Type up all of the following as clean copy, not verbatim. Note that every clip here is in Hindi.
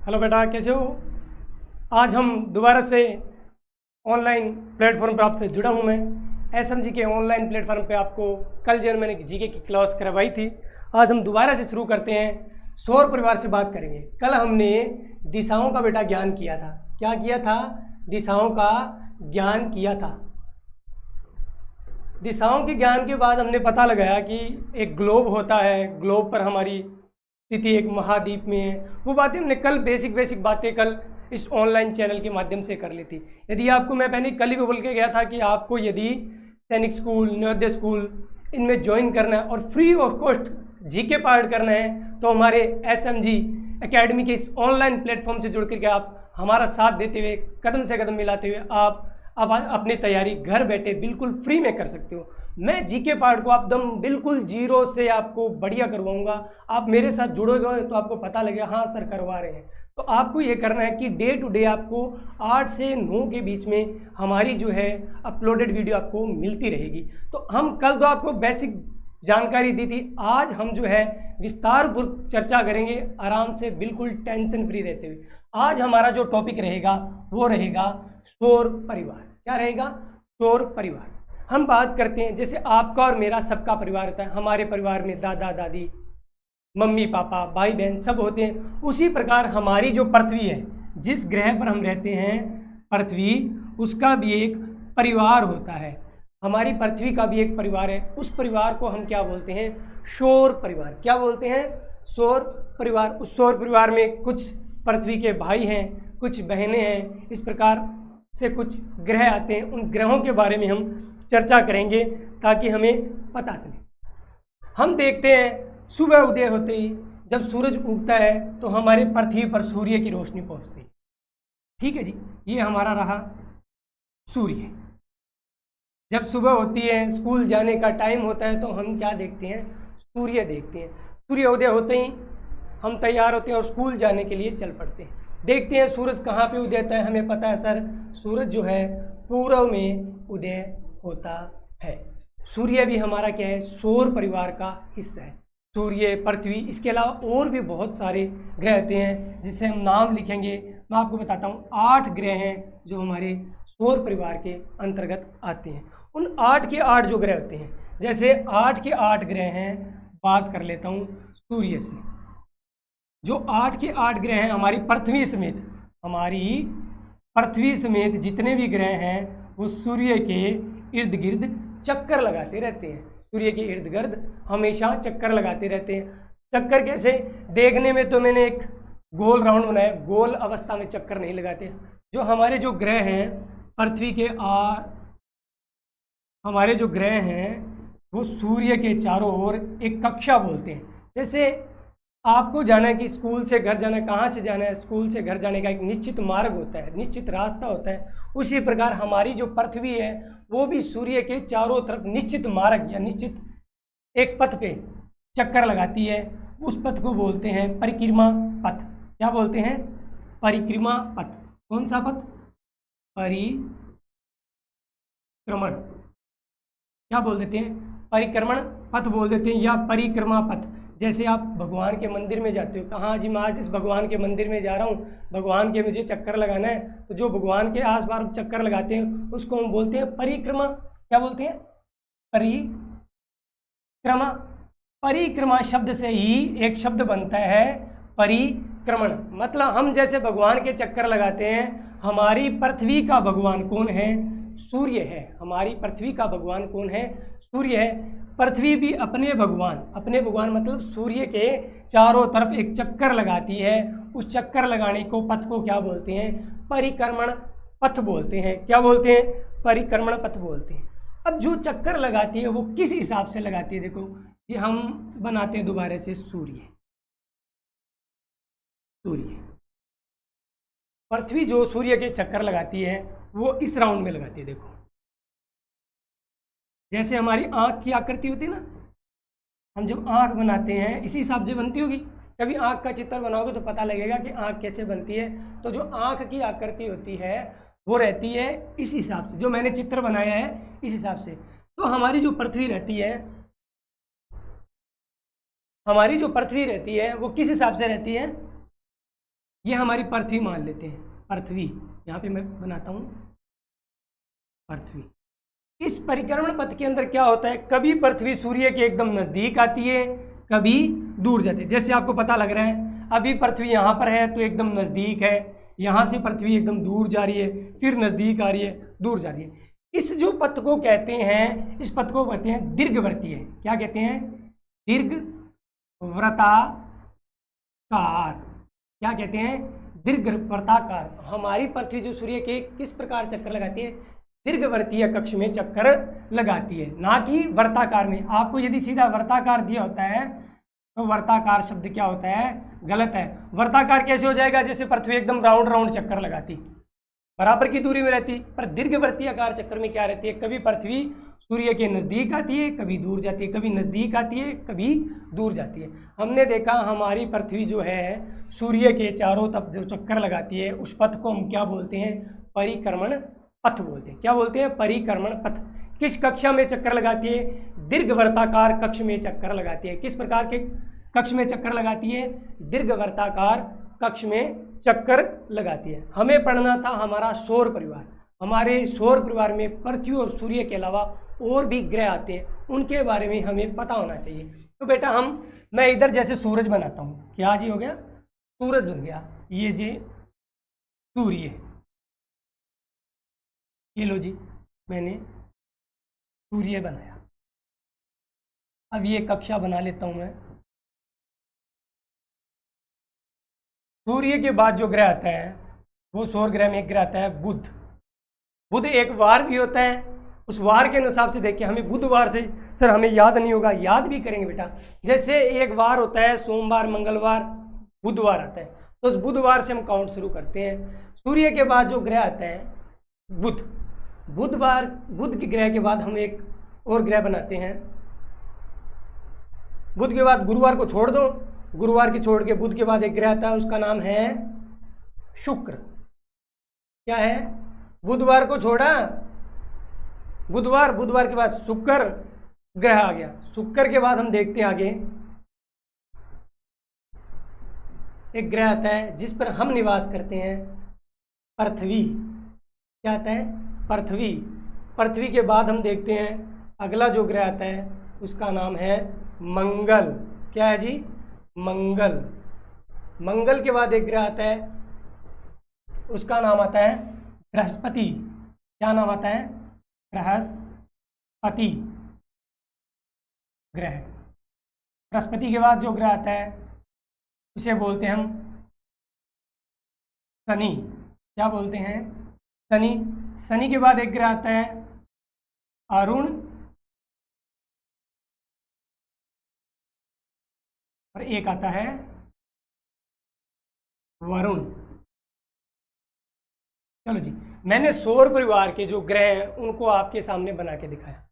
हेलो बेटा, कैसे हो? आज हम दोबारा से ऑनलाइन प्लेटफॉर्म पर आपसे जुड़ा हूं। मैं एसएमजी के ऑनलाइन प्लेटफॉर्म पे आपको कल जो मैंने जीके की क्लास करवाई थी, आज हम दोबारा से शुरू करते हैं। सौर परिवार से बात करेंगे। कल हमने दिशाओं का बेटा ज्ञान किया था। क्या किया था? दिशाओं का ज्ञान किया था। दिशाओं के ज्ञान के बाद हमने पता लगाया कि एक ग्लोब होता है, ग्लोब पर हमारी स्थिति एक महाद्वीप में है। वो बातें हमने कल बेसिक बातें कल इस ऑनलाइन चैनल के माध्यम से कर ली थी। यदि आपको मैं पहले कल ही बोल के गया था कि आपको यदि सैनिक स्कूल, नवोदय स्कूल इनमें ज्वाइन करना है और free of cost GK part करना है तो हमारे एसएमजी एकेडमी के इस ऑनलाइन प्लेटफॉर्म से जुड़ करके आप हमारा साथ देते हुए, कदम से कदम मिलाते हुए आप अपनी तैयारी घर बैठे बिल्कुल फ्री में कर सकते हो। मैं जीके पार्ट को एकदम बिल्कुल जीरो से आपको बढ़िया करवाऊंगा। आप मेरे साथ जुड़ोगे तो आपको पता लगेगा हाँ सर करवा रहे हैं। तो आपको ये करना है कि डे टू डे आपको 8 से 9 के बीच में हमारी जो है अपलोडेड वीडियो आपको मिलती रहेगी। तो हम कल तो आपको बेसिक जानकारी दी थी, आज हम जो है विस्तारपूर्वक चर्चा करेंगे आराम से, बिल्कुल टेंशन फ्री रहते हुए। आज हमारा जो टॉपिक रहेगा वो रहेगा सौर परिवार। क्या रहेगा? सौर परिवार। हम बात करते हैं जैसे आपका और मेरा सबका परिवार होता है। हमारे परिवार में दादा दादी, मम्मी पापा, भाई बहन सब होते हैं। उसी प्रकार हमारी जो पृथ्वी है, जिस ग्रह पर हम रहते हैं पृथ्वी, उसका भी एक परिवार होता है। हमारी पृथ्वी का भी एक परिवार है। उस परिवार को हम क्या बोलते हैं? सौर परिवार। क्या बोलते हैं? सौर परिवार। उस सौर परिवार में कुछ पृथ्वी के भाई हैं, कुछ बहनें हैं, इस प्रकार से कुछ ग्रह आते हैं। उन ग्रहों के बारे में हम चर्चा करेंगे ताकि हमें पता चले। हम देखते हैं सुबह उदय होते ही जब सूरज उगता है तो हमारे पृथ्वी पर सूर्य की रोशनी पहुंचती है। ठीक है जी, ये हमारा रहा सूर्य। जब सुबह होती है, स्कूल जाने का टाइम होता है तो हम क्या देखते हैं? सूर्य देखते हैं। सूर्य उदय होते ही हम तैयार होते हैं और स्कूल जाने के लिए चल पड़ते हैं। देखते हैं सूरज कहाँ पे उदय होता है। हमें पता है सर, सूरज जो है पूर्व में उदय होता है। सूर्य भी हमारा क्या है? सौर परिवार का हिस्सा है। सूर्य, पृथ्वी, इसके अलावा और भी बहुत सारे ग्रह होते हैं जिसे हम नाम लिखेंगे। मैं आपको बताता हूँ 8 ग्रह हैं जो हमारे सौर परिवार के अंतर्गत आते हैं। उन 8 के 8 जो ग्रह होते हैं, जैसे 8 के 8 ग्रह हैं, बात कर लेता हूँ सूर्य से। जो 8 के 8 ग्रह हैं हमारी पृथ्वी समेत जितने भी ग्रह हैं वो सूर्य के इर्द गिर्द चक्कर लगाते रहते हैं। सूर्य के इर्द गिर्द हमेशा चक्कर लगाते रहते हैं। चक्कर कैसे? देखने में तो मैंने एक गोल राउंड बनाया, गोल अवस्था में चक्कर नहीं लगाते। जो हमारे जो ग्रह हैं पृथ्वी के हमारे जो ग्रह हैं वो सूर्य के चारों ओर एक कक्षा बोलते हैं। जैसे आपको जाना है कि स्कूल से घर जाना है, कहाँ से जाना है? स्कूल से घर जाने का एक निश्चित मार्ग होता है, निश्चित रास्ता होता है। उसी प्रकार हमारी जो पृथ्वी है वो भी सूर्य के चारों तरफ निश्चित मार्ग या निश्चित एक पथ पे चक्कर लगाती है। उस पथ को बोलते हैं परिक्रमा पथ। क्या बोलते हैं? परिक्रमा पथ। कौन सा पथ? परिक्रमण। क्या बोल देते हैं? परिक्रमण पथ बोल देते हैं या परिक्रमा पथ। जैसे आप भगवान के मंदिर में जाते हो, कहाँ जी मैं आज इस भगवान के मंदिर में जा रहा हूँ, भगवान के मुझे चक्कर लगाना है, तो जो भगवान के आसपास चक्कर लगाते हैं उसको हम बोलते हैं परिक्रमा। क्या बोलते हैं? परिक्रमा। परिक्रमा शब्द से ही एक शब्द बनता है परिक्रमण। मतलब हम जैसे भगवान के चक्कर लगाते हैं, हमारी पृथ्वी का भगवान कौन है? सूर्य है। हमारी पृथ्वी का भगवान कौन है? सूर्य है। पृथ्वी भी अपने भगवान मतलब सूर्य के चारों तरफ एक चक्कर लगाती है। उस चक्कर लगाने को पथ को क्या बोलते हैं? परिक्रमण पथ बोलते हैं। क्या बोलते हैं? परिक्रमण पथ बोलते हैं। अब जो चक्कर लगाती है वो किस हिसाब से लगाती है? देखो ये हम बनाते हैं दोबारा से सूर्य। पृथ्वी जो सूर्य के चक्कर लगाती है वो इस राउंड में लगाती है। देखो जैसे हमारी आँख की आकृति होती है ना, हम जब आँख बनाते हैं इसी हिसाब से बनती होगी। कभी आँख का चित्र बनाओगे तो पता लगेगा कि आँख कैसे बनती है। तो जो आँख की आकृति होती है वो रहती है इस हिसाब से, जो मैंने चित्र बनाया है इस हिसाब से। तो हमारी जो पृथ्वी रहती है वो किस हिसाब से रहती है? ये हमारी पृथ्वी मान लेते हैं, पृथ्वी, यहाँ पे मैं बनाता हूँ पृथ्वी। इस परिक्रमण पथ के अंदर क्या होता है, कभी पृथ्वी सूर्य के एकदम नज़दीक आती है, कभी दूर जाती है। जैसे आपको पता लग रहा है अभी पृथ्वी यहाँ पर है तो एकदम नज़दीक है, यहाँ से पृथ्वी एकदम दूर जा रही है, फिर नज़दीक आ रही है, दूर जा रही है। इस जो पथ को कहते हैं, इस पथ को कहते हैं दीर्घवृत्तीय। क्या कहते हैं, दीर्घवृत्ताकार। क्या कहते हैं, दीर्घवृत्ताकार। हमारी पृथ्वी जो सूर्य के किस प्रकार चक्कर लगाती है, दीर्घवृत्तीय कक्ष में चक्कर लगाती है, ना कि वर्ताकार में। आपको यदि सीधा वर्ताकार दिया होता है तो वर्ताकार शब्द क्या होता है, गलत है। वर्ताकार कैसे हो जाएगा, जैसे पृथ्वी एकदम राउंड राउंड चक्कर लगाती, बराबर की दूरी में रहती, पर दीर्घवृत्तीय आकार चक्कर में क्या रहती है, कभी पृथ्वी सूर्य के नज़दीक आती है, कभी दूर जाती है, कभी नज़दीक आती है, कभी दूर जाती है। हमने देखा हमारी पृथ्वी जो है सूर्य के चारों तरफ जो चक्कर लगाती है, उस पथ को हम क्या बोलते हैं, परिक्रमण पथ बोलते हैं। क्या बोलते हैं, परिक्रमण पथ। किस कक्षा में चक्कर लगाती है, दीर्घवृत्ताकार कक्ष में चक्कर लगाती है। किस प्रकार के कक्ष में चक्कर लगाती है, दीर्घवृत्ताकार कक्ष में चक्कर लगाती है। हमें पढ़ना था हमारा सौर परिवार। हमारे सौर परिवार में पृथ्वी और सूर्य के अलावा और भी ग्रह आते हैं, उनके बारे में हमें पता होना चाहिए। तो बेटा मैं इधर जैसे सूरज बनाता हूँ, क्या जी हो गया, सूरज बन गया। ये जी सूर्य, ये लो जी मैंने सूर्य बनाया। अब ये कक्षा बना लेता हूँ मैं। सूर्य के बाद जो ग्रह आता है वो सौर ग्रह में एक ग्रह आता है बुध। बुध एक वार भी होता है, उस वार के हिसाब से देखिए हमें बुधवार से सर हमें याद नहीं होगा, याद भी करेंगे बेटा। जैसे एक वार होता है सोमवार, मंगलवार, बुधवार आता है, तो उस बुधवार से हम काउंट शुरू करते हैं। सूर्य के बाद जो ग्रह आता है बुध, बुध के ग्रह के बाद हम एक और ग्रह बनाते हैं। बुध के बाद गुरुवार को छोड़ दो, गुरुवार की छोड़ के बुध के बाद एक ग्रह आता है, उसका नाम है शुक्र। क्या है, बुधवार को छोड़ा बुधवार के बाद शुक्र ग्रह आ गया। शुक्र के बाद हम देखते हैं आगे एक ग्रह आता है जिस पर हम निवास करते हैं, पृथ्वी। क्या आता है, पृथ्वी। पृथ्वी के बाद हम देखते हैं अगला जो ग्रह आता है उसका नाम है मंगल। क्या है जी, मंगल। मंगल के बाद एक ग्रह आता है उसका नाम आता है बृहस्पति। क्या नाम आता है, बृहस्पति ग्रह। बृहस्पति के बाद जो ग्रह आता है उसे बोलते हैं हम शनि। क्या बोलते हैं, शनि। शनि के बाद एक ग्रह आता है अरुण, और एक आता है वरुण। चलो जी, मैंने सौर परिवार के जो ग्रह हैं उनको आपके सामने बना के दिखाया।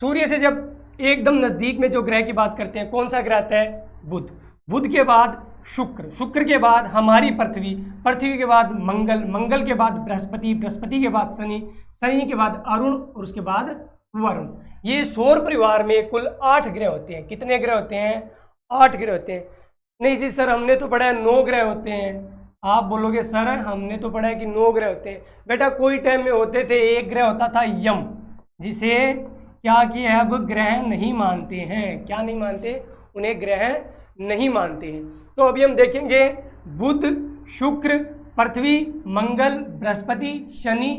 सूर्य से जब एकदम नज़दीक में जो ग्रह की बात करते हैं, कौन सा ग्रह आता है, बुध। बुध के बाद शुक्र, शुक्र के बाद हमारी पृथ्वी, पृथ्वी के बाद मंगल, मंगल के बाद बृहस्पति, बृहस्पति के बाद शनि, शनि के बाद अरुण, और उसके बाद वरुण। ये सौर परिवार में कुल 8 ग्रह होते हैं। कितने ग्रह होते हैं, 8 ग्रह होते हैं। नहीं जी सर हमने तो पढ़ा है 9 ग्रह होते हैं। आप बोलोगे सर हमने तो पढ़ा है कि 9 ग्रह होते हैं। बेटा कोई टाइम में होते थे, एक ग्रह होता था यम, जिसे क्या किया अब ग्रह नहीं मानते हैं। क्या नहीं मानते, उन्हें ग्रह नहीं मानते हैं। तो अभी हम देखेंगे बुध, शुक्र, पृथ्वी, मंगल, बृहस्पति, शनि,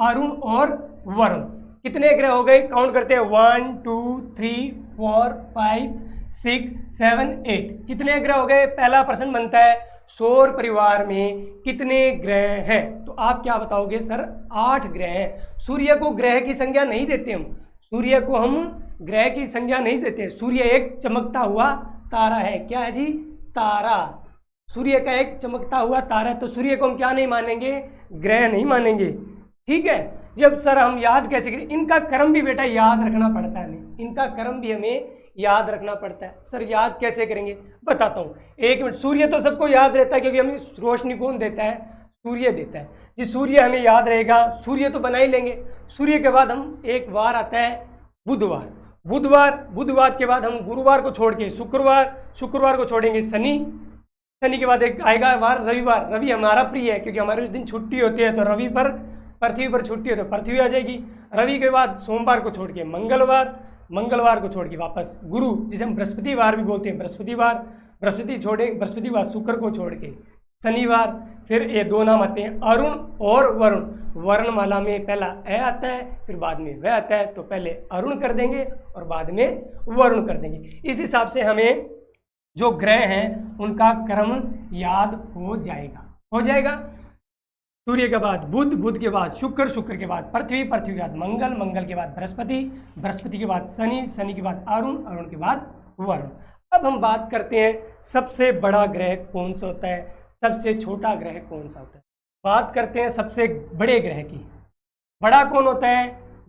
अरुण और वरुण। कितने ग्रह हो गए, काउंट करते हैं 1 2 3 4 5 6 7 8। कितने ग्रह हो गए। पहला प्रश्न बनता है सौर परिवार में कितने ग्रह हैं। तो आप क्या बताओगे, सर 8 ग्रह हैं। सूर्य को ग्रह की संज्ञा नहीं देते हम, सूर्य को हम ग्रह की संज्ञा नहीं देते। सूर्य एक चमकता हुआ तारा है। क्या है जी, तारा। सूर्य का एक चमकता हुआ तारा है, तो सूर्य को हम क्या नहीं मानेंगे, ग्रह नहीं मानेंगे। ठीक है। जब सर हम याद कैसे करें, इनका क्रम भी बेटा याद रखना पड़ता है हमें, इनका क्रम भी हमें याद रखना पड़ता है। सर याद कैसे करेंगे, बताता हूँ, 1 मिनट। सूर्य तो सबको याद रहता है क्योंकि हमें रोशनी कौन देता है, सूर्य देता है जी। सूर्य हमें याद रहेगा, सूर्य तो बना ही लेंगे। सूर्य के बाद हम एक वार आता है बुधवार, बुधवार के बाद हम गुरुवार को छोड़ के शुक्रवार को छोड़ेंगे शनि, शनि के बाद एक आएगा वार रविवार। रवि हमारा प्रिय है क्योंकि हमारे उस दिन छुट्टी होती है, तो रवि पर पृथ्वी पर छुट्टी है तो पृथ्वी आ जाएगी। रवि के बाद सोमवार को छोड़ के मंगलवार, मंगलवार को छोड़ के वापस गुरु, जिसे हम बृहस्पतिवार भी बोलते हैं, बृहस्पतिवार, बृहस्पतिवार शुक्र को छोड़ के शनिवार। फिर ये दो नाम आते हैं अरुण और वरुण। वर्णमाला में पहला ए आता है, फिर बाद में वह आता है, तो पहले अरुण कर देंगे और बाद में वरुण कर देंगे। इस हिसाब से हमें जो ग्रह हैं उनका क्रम याद हो जाएगा। सूर्य के बाद बुध, बुध के बाद शुक्र, शुक्र के बाद पृथ्वी, पृथ्वी के बाद मंगल, मंगल के बाद बृहस्पति, बृहस्पति के बाद शनि, शनि के बाद अरुण, अरुण के बाद वरुण। अब हम बात करते हैं सबसे बड़ा ग्रह कौन सा होता है, सबसे छोटा ग्रह कौन सा होता है। बात करते हैं सबसे बड़े ग्रह की। बड़ा कौन होता है?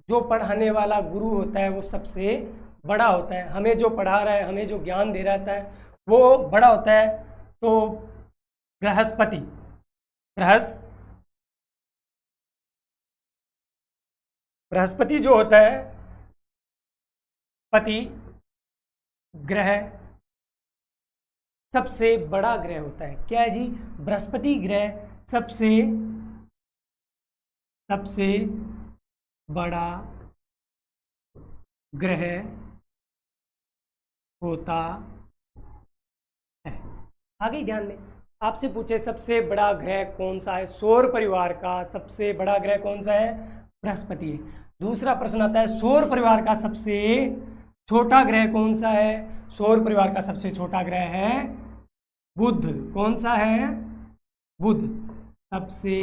जो पढ़ाने वाला गुरु होता है वो सबसे बड़ा होता है। हमें जो पढ़ा रहा है, हमें जो ज्ञान दे रहा है वो बड़ा होता है। तो बृहस्पति जो होता है पति ग्रह सबसे बड़ा ग्रह होता है। क्या है जी? बृहस्पति ग्रह सबसे बड़ा ग्रह होता है। आगे ध्यान दें, आपसे पूछे सबसे बड़ा ग्रह कौन सा है, सौर परिवार का सबसे बड़ा ग्रह कौन सा है? बृहस्पति है। दूसरा प्रश्न आता है सौर परिवार का सबसे छोटा ग्रह कौन सा है? सौर परिवार का सबसे छोटा ग्रह है बुध। कौन सा है? बुध सबसे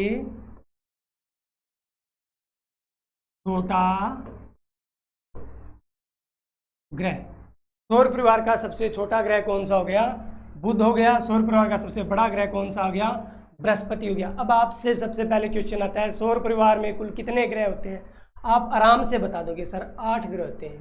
छोटा ग्रह। सौर परिवार का सबसे छोटा ग्रह कौन सा हो गया? बुध हो गया। सौर परिवार का सबसे बड़ा ग्रह कौन सा हो गया? बृहस्पति हो गया। अब आपसे सबसे पहले क्वेश्चन आता है सौर परिवार में कुल कितने ग्रह होते हैं? आप आराम से बता दोगे सर 8 ग्रह होते हैं।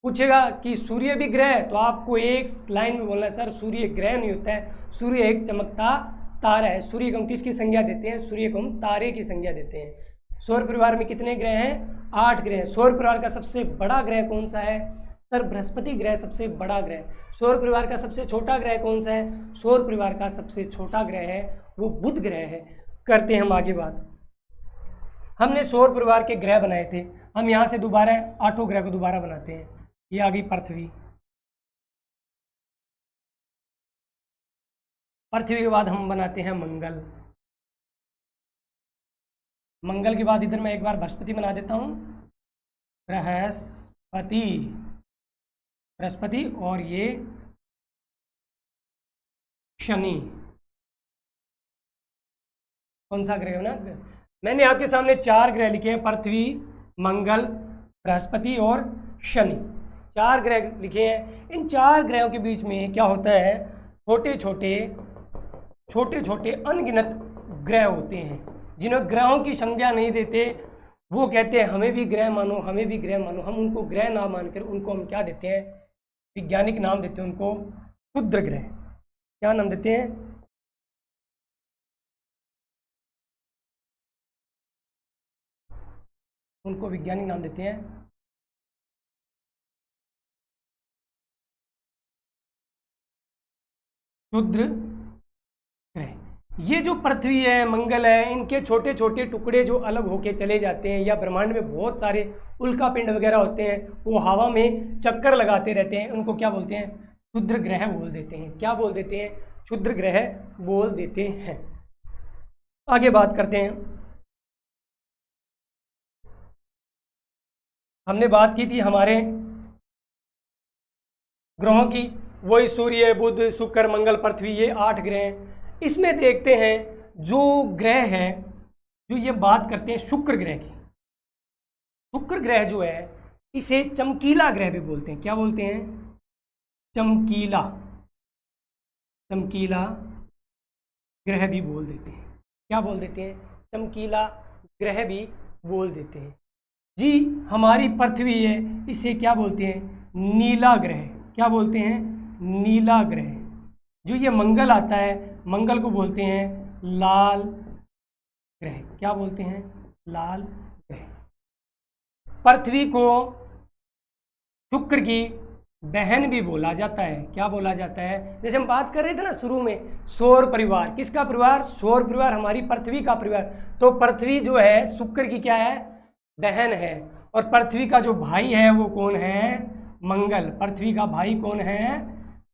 पूछेगा कि सूर्य भी ग्रह है, तो आपको एक लाइन में बोलना है सर सूर्य ग्रह नहीं होता है, सूर्य एक चमकता तारा है। सूर्य को हम किसकी संज्ञा देते हैं? सूर्य को हम तारे की संज्ञा देते हैं। सौर परिवार में कितने ग्रह हैं? 8 ग्रह हैं। सौर परिवार का सबसे बड़ा ग्रह कौन सा है? सर बृहस्पति ग्रह सबसे बड़ा ग्रह। सौर परिवार का सबसे छोटा ग्रह कौन सा है? सौर परिवार का सबसे छोटा ग्रह है वो बुध ग्रह है। करते हैं हम आगे बात। हमने सौर परिवार के ग्रह बनाए थे, हम यहाँ से दोबारा 8 ग्रह को दोबारा बनाते हैं। ये आ गई पृथ्वी। पृथ्वी के बाद हम बनाते हैं मंगल। मंगल के बाद इधर मैं एक बार बृहस्पति बना देता हूँ। बृहस्पति और ये शनि। कौन सा ग्रह बना? मैंने आपके सामने 4 ग्रह लिखे हैं, पृथ्वी, मंगल, बृहस्पति और शनि। 4 ग्रह लिखे हैं। इन 4 ग्रहों के बीच में क्या होता है? छोटे छोटे अनगिनत ग्रह होते हैं। जिन्हें ग्रहों की संज्ञा नहीं देते वो कहते हैं हमें भी ग्रह मानो, हमें भी ग्रह मानो। हम उनको ग्रह ना मानकर उनको हम क्या देते हैं? वैज्ञानिक नाम देते हैं उनको क्षुद्र ग्रह। क्या नाम देते हैं? उनको वैज्ञानिक नाम देते हैं क्षुद्र ग्रह। ये जो पृथ्वी है, मंगल है, इनके छोटे छोटे टुकड़े जो अलग होके चले जाते हैं, या ब्रह्मांड में बहुत सारे उल्का पिंड वगैरह होते हैं, वो हवा में चक्कर लगाते रहते हैं, उनको क्या बोलते हैं? क्षुद्र ग्रह बोल देते हैं। क्या बोल देते हैं? क्षुद्र ग्रह बोल देते हैं। आगे बात करते हैं। हमने बात की थी हमारे ग्रहों की, वही सूर्य, बुध, शुक्र, मंगल, पृथ्वी, ये 8 ग्रह हैं। इसमें देखते हैं जो ग्रह है, जो ये बात करते हैं शुक्र ग्रह की। शुक्र ग्रह जो है इसे चमकीला ग्रह भी बोलते हैं। क्या बोलते हैं? चमकीला ग्रह भी बोल देते हैं। क्या बोल देते हैं? चमकीला ग्रह भी बोल देते हैं जी। हमारी पृथ्वी है, इसे क्या बोलते हैं? नीला ग्रह। क्या बोलते हैं? नीला ग्रह। जो ये मंगल आता है, मंगल को बोलते हैं लाल ग्रह। क्या बोलते हैं? लाल ग्रह। पृथ्वी को शुक्र की बहन भी बोला जाता है। क्या बोला जाता है? जैसे हम बात कर रहे थे ना शुरू में, सौर परिवार। किसका परिवार? सौर परिवार, हमारी पृथ्वी का परिवार। तो पृथ्वी जो है शुक्र की क्या है? बहन है। और पृथ्वी का जो भाई है वो कौन है? मंगल। पृथ्वी का भाई कौन है?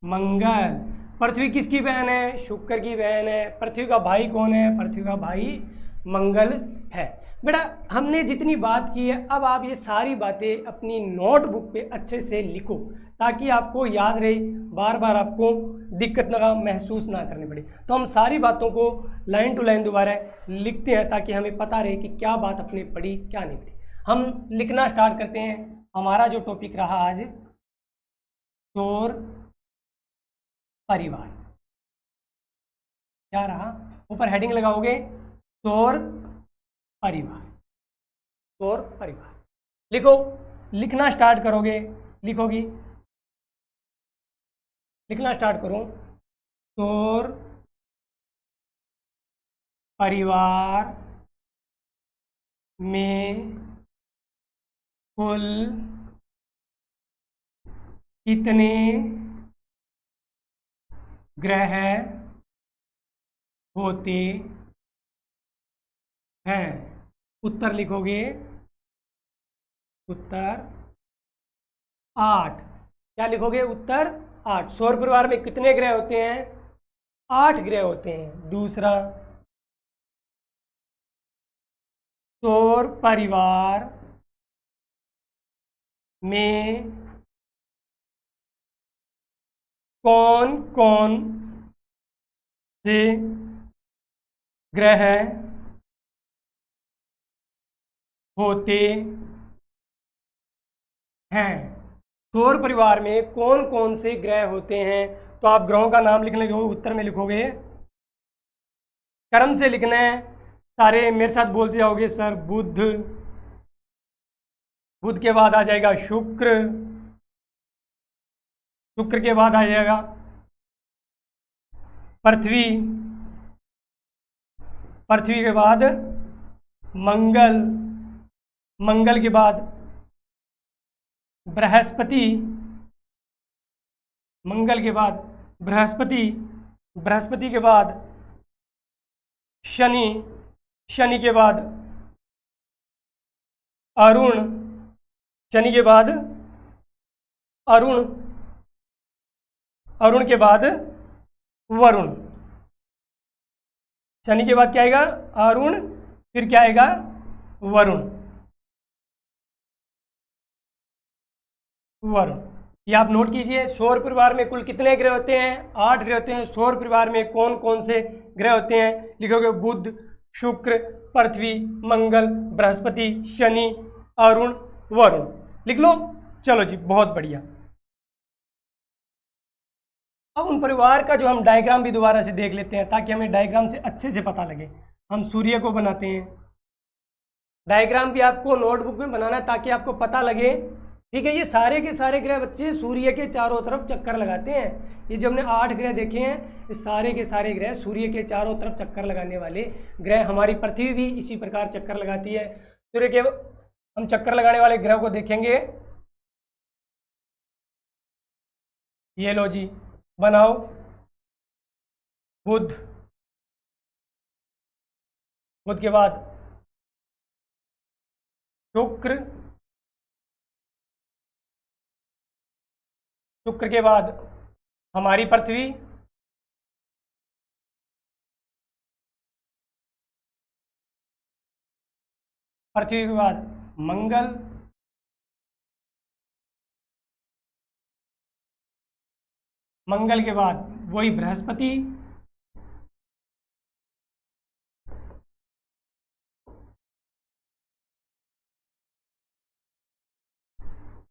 मंगल। पृथ्वी किसकी बहन है? शुक्र की बहन है। पृथ्वी का भाई कौन है? पृथ्वी का भाई मंगल है। बेटा हमने जितनी बात की है, अब आप ये सारी बातें अपनी नोटबुक पे अच्छे से लिखो ताकि आपको याद रहे, बार बार आपको दिक्कत ना महसूस ना करनी पड़े। तो हम सारी बातों को लाइन टू लाइन दोबारा लिखते हैं ताकि हमें पता रहे कि क्या बात अपने पढ़ी क्या नहीं पढ़ी। हम लिखना स्टार्ट करते हैं। हमारा जो टॉपिक रहा आज, सौर परिवार। क्या रहा? ऊपर हेडिंग लगाओगे, सौर परिवार। सौर परिवार लिखो। लिखना स्टार्ट करोगे, लिखोगी, लिखना स्टार्ट करो। सौर परिवार में कुल कितने ग्रह होते हैं? उत्तर लिखोगे, उत्तर 8। क्या लिखोगे? उत्तर 8। सौर परिवार में कितने ग्रह होते हैं? 8 ग्रह होते हैं। दूसरा, सौर परिवार में कौन कौन से ग्रह होते हैं? सौर परिवार में कौन कौन से ग्रह होते हैं? तो आप ग्रहों का नाम लिखने के उत्तर में लिखोगे, क्रम से लिखना है। सारे मेरे साथ बोलते जाओगे। सर बुध, बुध के बाद आ जाएगा शुक्र, शुक्र के बाद आ जाएगा पृथ्वी, पृथ्वी के बाद मंगल, मंगल के बाद बृहस्पति, मंगल के बाद बृहस्पति, बृहस्पति के बाद शनि, शनि के बाद अरुण, शनि के बाद अरुण, अरुण के बाद वरुण। शनि के बाद क्या आएगा? अरुण, फिर क्या आएगा? वरुण, वरुण। ये आप नोट कीजिए। सौर परिवार में कुल कितने ग्रह होते हैं? 8 ग्रह होते हैं। सौर परिवार में कौन कौन से ग्रह होते हैं? लिखोगे बुध, शुक्र, पृथ्वी, मंगल, बृहस्पति, शनि, अरुण, वरुण। लिख लो। चलो जी, बहुत बढ़िया। अब उन परिवार का जो हम डायग्राम भी दोबारा से देख लेते हैं ताकि हमें डायग्राम से अच्छे से पता लगे। हम सूर्य को बनाते हैं। डायग्राम भी आपको नोटबुक में बनाना है ताकि आपको पता लगे। ठीक है, ये सारे के सारे ग्रह बच्चे सूर्य के चारों तरफ चक्कर लगाते हैं। ये जो हमने 8 ग्रह देखे हैं, ये सारे के सारे ग्रह सूर्य के चारों तरफ चक्कर लगाने वाले ग्रह। हमारी पृथ्वी भी इसी प्रकार चक्कर लगाती है। सूर्य के हम चक्कर लगाने वाले ग्रह को देखेंगे। ये लो जी, बनाओ। बुध, बुध के बाद शुक्र, शुक्र के बाद हमारी पृथ्वी, पृथ्वी के बाद मंगल, मंगल के बाद वही बृहस्पति,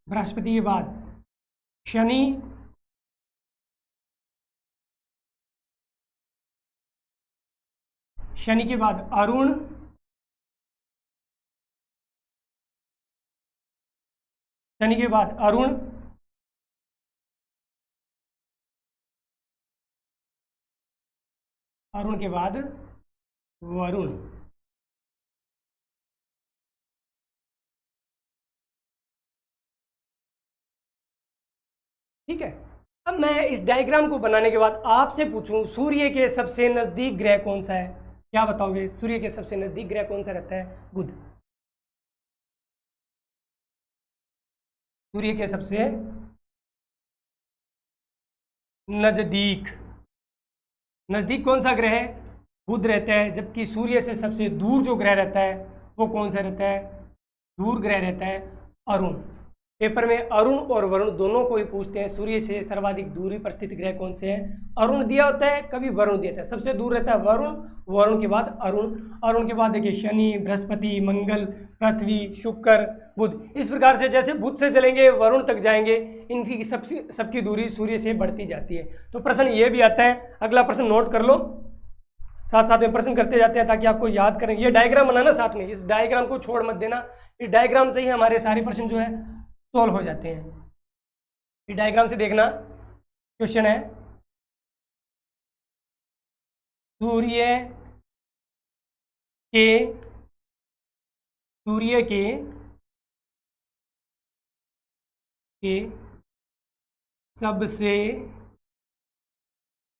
बृहस्पति के बाद शनि, शनि के बाद अरुण, शनि के बाद अरुण, अरुण के बाद वरुण। ठीक है। अब मैं इस डायग्राम को बनाने के बाद आपसे पूछूं सूर्य के सबसे नजदीक ग्रह कौन सा है, क्या बताओगे? सूर्य के सबसे नजदीक ग्रह कौन सा रहता है? बुध। सूर्य के सबसे नजदीक कौन सा ग्रह है? बुध रहता है। जबकि सूर्य से सबसे दूर जो ग्रह रहता है वो कौन सा रहता है? दूर ग्रह रहता है अरुण। पेपर में अरुण और वरुण दोनों को ही पूछते हैं, सूर्य से सर्वाधिक दूरी पर स्थित ग्रह कौन से हैं? अरुण दिया होता है, कभी वरुण दिया होता है। सबसे दूर रहता है वरुण, वरुण के बाद अरुण, अरुण के बाद देखिए शनि, बृहस्पति, मंगल, पृथ्वी, शुक्र, बुध। इस प्रकार से जैसे बुध से चलेंगे वरुण तक जाएंगे, इनकी सबकी दूरी सूर्य से बढ़ती जाती है। तो प्रश्न ये भी आता है, अगला प्रश्न नोट कर लो, साथ साथ में प्रश्न करते जाते हैं ताकि आपको याद करें। ये डायग्राम बनाना साथ में, इस डायग्राम को छोड़ मत देना, इस डायग्राम से ही हमारे सारे प्रश्न जो है सॉल्व हो जाते हैं। इस डायग्राम से देखना, क्वेश्चन है सूर्य के सबसे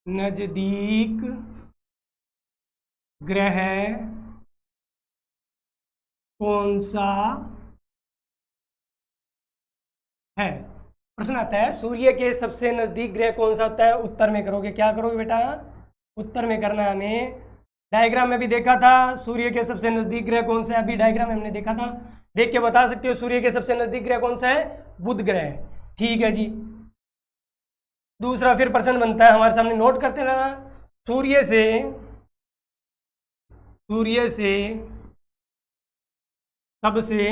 नजदीक ग्रह कौन सा है? प्रश्न आता है सूर्य के सबसे नजदीक ग्रह कौन सा होता है? उत्तर में करोगे। क्या करोगे बेटा? उत्तर में करना है हमें। डायग्राम में भी देखा था सूर्य के सबसे नजदीक ग्रह कौन सा है, अभी डायग्राम में हमने देखा था, देख के बता सकते हो सूर्य के सबसे नजदीक ग्रह कौन सा है? बुध ग्रह। ठीक है जी। दूसरा फिर प्रश्न बनता है हमारे सामने, नोट करते रहना। सूर्य से सबसे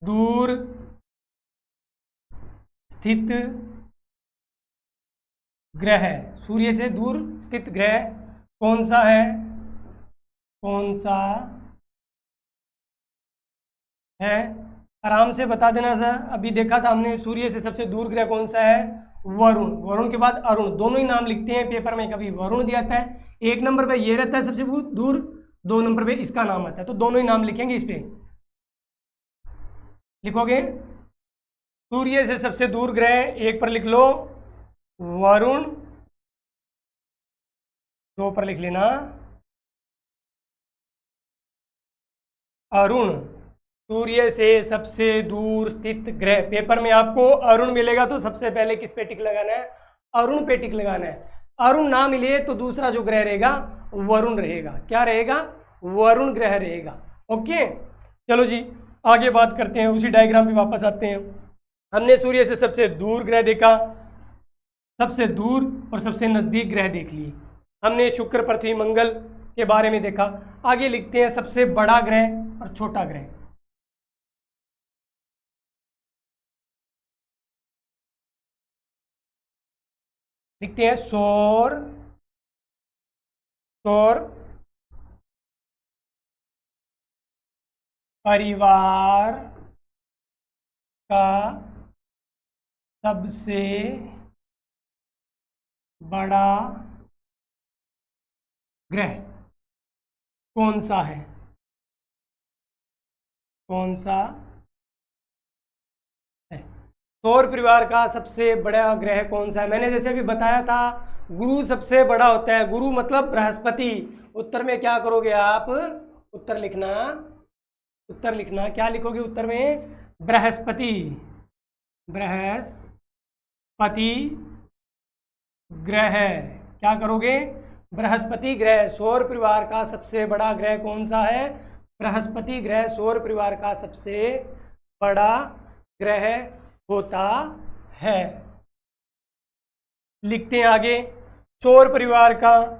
दूर स्थित ग्रह, सूर्य से दूर स्थित ग्रह कौन सा है? आराम से बता देना सर। अभी देखा था हमने सूर्य से सबसे दूर ग्रह कौन सा है? वरुण। वरुण के बाद अरुण, दोनों ही नाम लिखते हैं पेपर में, कभी वरुण दिया था है, एक नंबर पे ये रहता है सबसे दूर, 2 नंबर पे इसका नाम आता है, तो दोनों ही नाम लिखेंगे। इस पे लिखोगे सूर्य से सबसे दूर ग्रह, एक पर लिख लो वरुण, 2 पर लिख लेना अरुण। सूर्य से सबसे दूर स्थित ग्रह, पेपर में आपको अरुण मिलेगा तो सबसे पहले किस पे टिक लगाना है? अरुण पे टिक लगाना है। अरुण ना मिले तो दूसरा जो ग्रह रहेगा वरुण रहेगा। क्या रहेगा? वरुण ग्रह रहेगा। ओके, चलो जी आगे बात करते हैं, उसी डायग्राम पे वापस आते हैं। हमने सूर्य से सबसे दूर ग्रह देखा, सबसे दूर और सबसे नजदीक ग्रह देख लिए। हमने शुक्र, पृथ्वी, मंगल के बारे में देखा। आगे लिखते हैं सबसे बड़ा ग्रह और छोटा ग्रह। लिखते हैं सौर परिवार का सबसे बड़ा ग्रह कौन सा है? सौर परिवार का सबसे बड़ा ग्रह कौन सा है? मैंने जैसे अभी बताया था गुरु सबसे बड़ा होता है। गुरु मतलब बृहस्पति। उत्तर में क्या करोगे आप? उत्तर लिखना क्या लिखोगे उत्तर में? बृहस्पति ग्रह। क्या करोगे? बृहस्पति ग्रह। सौर परिवार का सबसे बड़ा ग्रह कौन सा है? बृहस्पति ग्रह सौर परिवार का सबसे बड़ा ग्रह होता है। लिखते हैं आगे, सौर परिवार का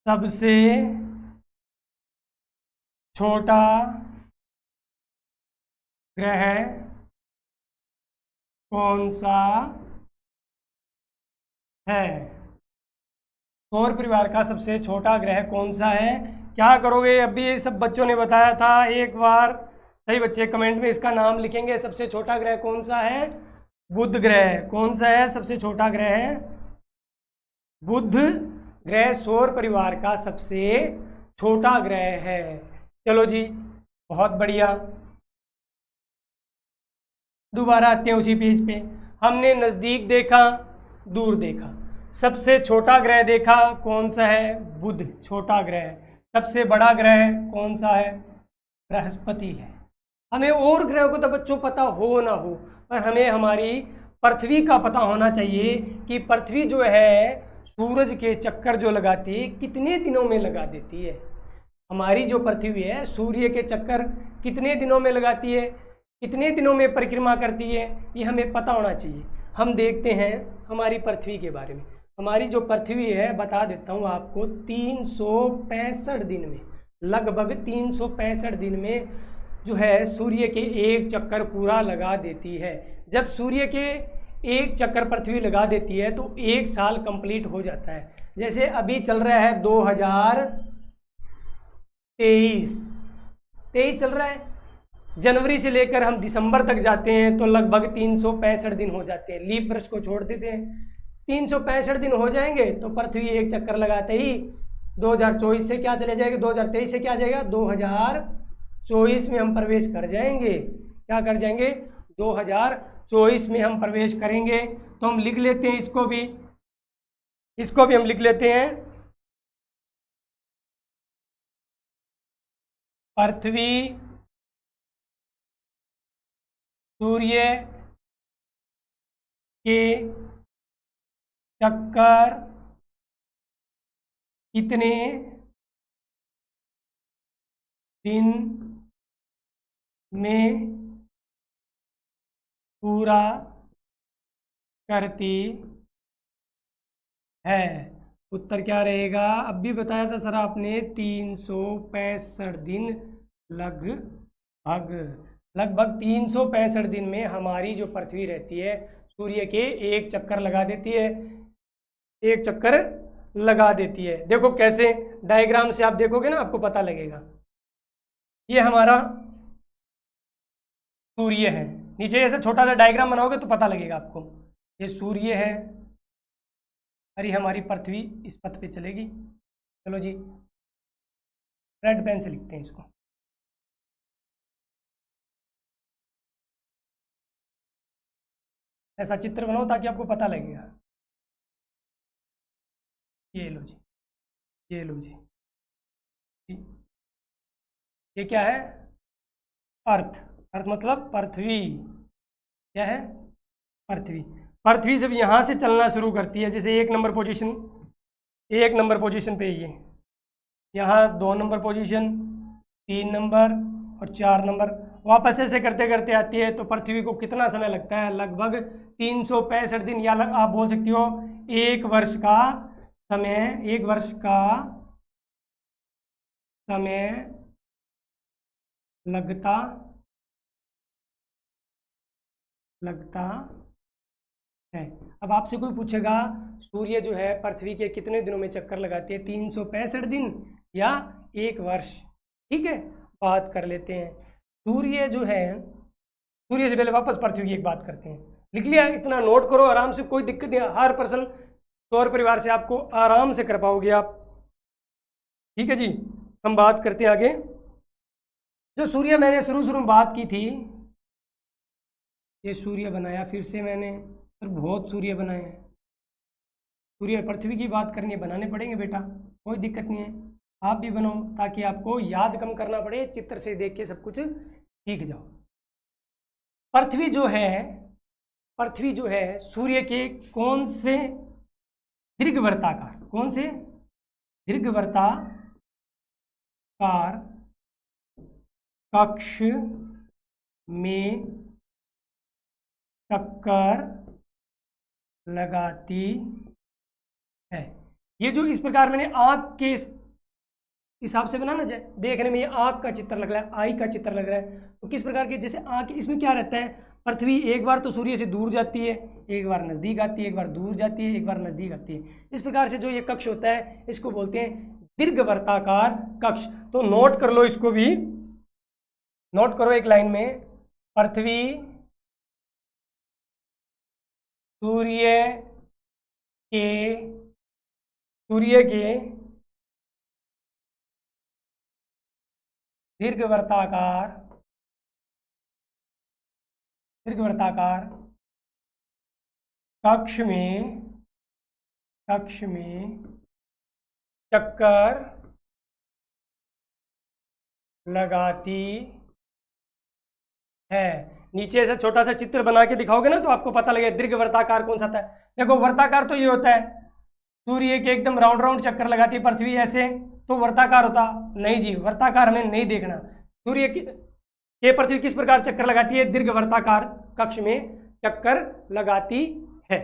सबसे छोटा ग्रह कौन सा है? सौर परिवार का सबसे छोटा ग्रह कौन सा है? क्या करोगे? अभी ये सब बच्चों ने बताया था, एक बार सही बच्चे कमेंट में इसका नाम लिखेंगे। सबसे छोटा ग्रह कौन सा है? बुध ग्रह कौन सा है? सबसे छोटा ग्रह है बुध ग्रह, सौर परिवार का सबसे छोटा ग्रह है। चलो जी, बहुत बढ़िया। दोबारा आते हैं उसी पेज पे। हमने नज़दीक देखा, दूर देखा। सबसे छोटा ग्रह देखा, कौन सा है? बुध, छोटा ग्रह। सबसे बड़ा ग्रह कौन सा है? बृहस्पति है। हमें और ग्रहों को तो बच्चों पता हो ना हो, पर हमें हमारी पृथ्वी का पता होना चाहिए कि पृथ्वी जो है सूरज के चक्कर जो लगाती है कितने दिनों में लगा देती है। हमारी जो पृथ्वी है सूर्य के चक्कर कितने दिनों में लगाती है, कितने दिनों में परिक्रमा करती है, ये हमें पता होना चाहिए। हम देखते हैं हमारी पृथ्वी के बारे में। हमारी जो पृथ्वी है, बता देता हूँ आपको, 365 दिन में, लगभग 365 दिन में जो है सूर्य के एक चक्कर पूरा लगा देती है। जब सूर्य के एक चक्कर पृथ्वी लगा देती है तो एक साल कंप्लीट हो जाता है। जैसे अभी चल रहा है 2023 चल रहा है, जनवरी से लेकर हम दिसंबर तक जाते हैं तो लगभग 365 दिन हो जाते हैं। लीप वर्ष को छोड़ देते हैं, 365 दिन हो जाएंगे तो पृथ्वी एक चक्कर लगाते ही 2024 से क्या चले जाएगा, 2023 से क्या जाएगा, 2024 में हम प्रवेश कर जाएंगे। क्या कर जाएंगे? 2024 में हम प्रवेश करेंगे। तो हम लिख लेते हैं इसको भी हम लिख लेते हैं। पृथ्वी सूर्य के चक्कर कितने दिन में पूरा करती है? उत्तर क्या रहेगा? अब भी बताया था सर आपने, 365 दिन लगभग 365 दिन में हमारी जो पृथ्वी रहती है सूर्य के एक चक्कर लगा देती है, एक चक्कर लगा देती है। देखो कैसे, डायग्राम से आप देखोगे ना आपको पता लगेगा। ये हमारा सूर्य है, नीचे ऐसे छोटा सा डायग्राम बनाओगे तो पता लगेगा आपको। ये सूर्य है, अरे हमारी पृथ्वी इस पथ पे चलेगी। चलो जी, रेड पेन से लिखते हैं इसको। ऐसा चित्र बनाओ ताकि आपको पता लगेगा। ये लो जी, ये लो जी, ये क्या है? अर्थ। अर्थ मतलब पृथ्वी। क्या है? पृथ्वी। पृथ्वी जब यहाँ से चलना शुरू करती है, जैसे एक नंबर पोजीशन पे ये, यहाँ 2 नंबर पोजीशन, 3 नंबर और 4 नंबर, वापस ऐसे करते करते आती है तो पृथ्वी को कितना समय लगता है? लगभग 365 दिन, या आप बोल सकती हो 1 वर्ष का समय, 1 वर्ष का समय लगता है। अब आपसे कोई पूछेगा सूर्य जो है पृथ्वी के कितने दिनों में चक्कर लगाती है, 365 दिन या 1 वर्ष? ठीक है, बात कर लेते हैं। सूर्य जो है, सूर्य से पहले वापस पृथ्वी की एक बात करते हैं। लिख लिया? इतना नोट करो आराम से, कोई दिक्कत नहीं। हर पर्सन सौर परिवार से आपको आराम से कर पाओगे आप। ठीक है जी, हम बात करते हैं आगे। जो सूर्य मैंने शुरू में बात की थी, ये सूर्य बनाया, फिर से मैंने बहुत सूर्य बनाए हैं। सूर्य पृथ्वी की बात करनी है, बनाने पड़ेंगे बेटा, कोई दिक्कत नहीं है। आप भी बनाओ ताकि आपको याद कम करना पड़े, चित्र से देख के सब कुछ सीख जाओ। पृथ्वी जो है सूर्य के कौन से दीर्घवृत्ताकार कक्ष में चक्कर लगाती है। ये जो इस प्रकार मैंने आँख के हिसाब से बनाना जाए, देखने में ये आँख का चित्र लग रहा है, आई का चित्र लग रहा है, तो किस प्रकार के, जैसे आँख, इसमें क्या रहता है? पृथ्वी एक बार तो सूर्य से दूर जाती है, एक बार नज़दीक आती है, एक बार दूर जाती है, एक बार नज़दीक आती है। इस प्रकार से जो ये कक्ष होता है इसको बोलते हैं दीर्घवृत्ताकार कक्ष। तो नोट कर लो, इसको भी नोट करो एक लाइन में। पृथ्वी सूर्य के दीर्घवृत्ताकार कक्ष में चक्कर लगाती है। नीचे ऐसा छोटा सा चित्र बना के दिखाओगे ना तो आपको पता लगेगा दीर्घवृत्ताकार कौन सा था। देखो वर्ताकार तो ये होता है, सूर्य के एकदम राउंड राउंड चक्कर लगाती है पृथ्वी ऐसे, तो वर्ताकार होता नहीं जी, वर्ताकार हमें नहीं देखना। सूर्य के पृथ्वी किस प्रकार चक्कर लगाती है? दीर्घवृत्ताकार कक्ष में चक्कर लगाती है।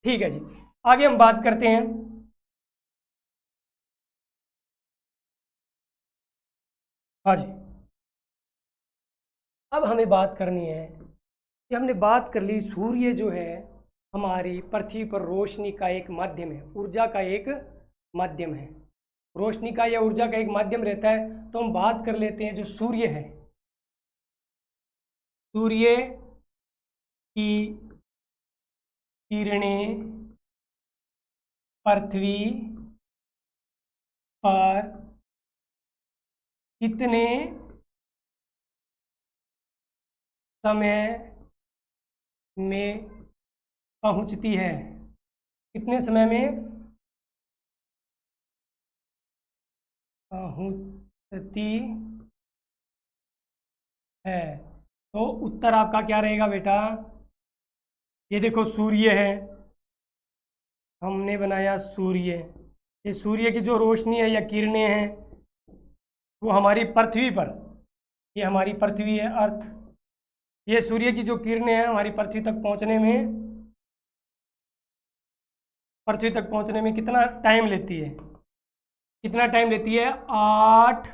ठीक है जी, आगे हम बात करते हैं। हाँ जी, अब हमें बात करनी है कि हमने बात कर ली सूर्य जो है हमारी पृथ्वी पर रोशनी का एक माध्यम है, ऊर्जा का एक माध्यम है, रोशनी का या ऊर्जा का एक माध्यम रहता है। तो हम बात कर लेते हैं जो सूर्य है, सूर्य की किरणें पृथ्वी पर कितने समय में पहुंचती है? कितने समय में पहुंचती है? तो उत्तर आपका क्या रहेगा बेटा? ये देखो सूर्य है, हमने बनाया सूर्य, ये सूर्य की जो रोशनी है या किरणें हैं वो हमारी पृथ्वी पर, ये हमारी पृथ्वी है अर्थ, ये सूर्य की जो किरणें हैं हमारी पृथ्वी तक पहुंचने में कितना टाइम लेती है? कितना टाइम लेती है? 8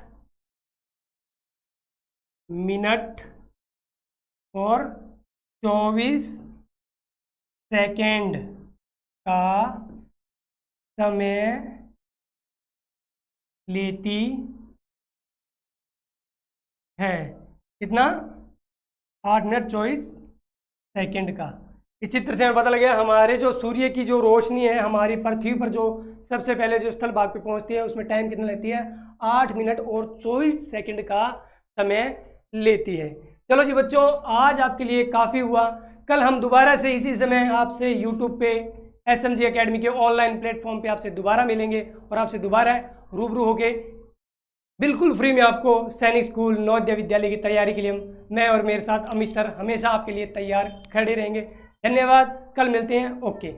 मिनट और 24 सेकेंड का समय लेती है। कितना? 8 मिनट 24 सेकेंड का। इस चित्र से हमें पता लगा हमारे जो सूर्य की जो रोशनी है हमारी पृथ्वी पर जो सबसे पहले जो स्थल भाग पे पहुंचती है उसमें टाइम कितना लेती है? 8 मिनट और 24 सेकेंड का समय लेती है। चलो जी बच्चों, आज आपके लिए काफ़ी हुआ। कल हम दोबारा से इसी समय आपसे YouTube पे SMG एकेडमी के ऑनलाइन प्लेटफॉर्म पे आपसे दोबारा मिलेंगे और आपसे दोबारा रूबरू होके बिल्कुल फ्री में आपको सैनिक स्कूल नवोदय विद्यालय की तैयारी के लिए मैं और मेरे साथ अमित सर हमेशा आपके लिए तैयार खड़े रहेंगे। धन्यवाद, कल मिलते हैं। ओके।